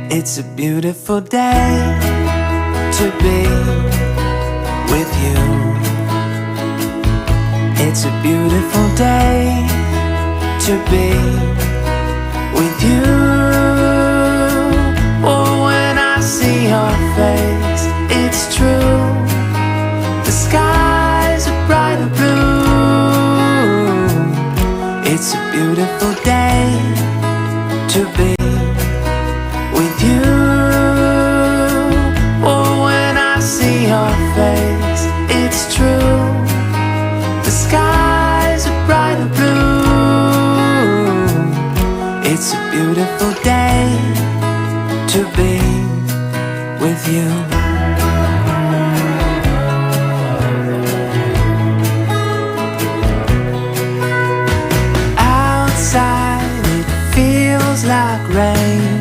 It's a beautiful day to be with you. It's a beautiful day to be with you. Oh, when I see your face, it's true. The skies are bright and blue. It's a beautiful day to be with you. Oh, when I see your face, it's true. The skies are bright and blue. It's a beautiful day to be with you. Outside it feels like rain.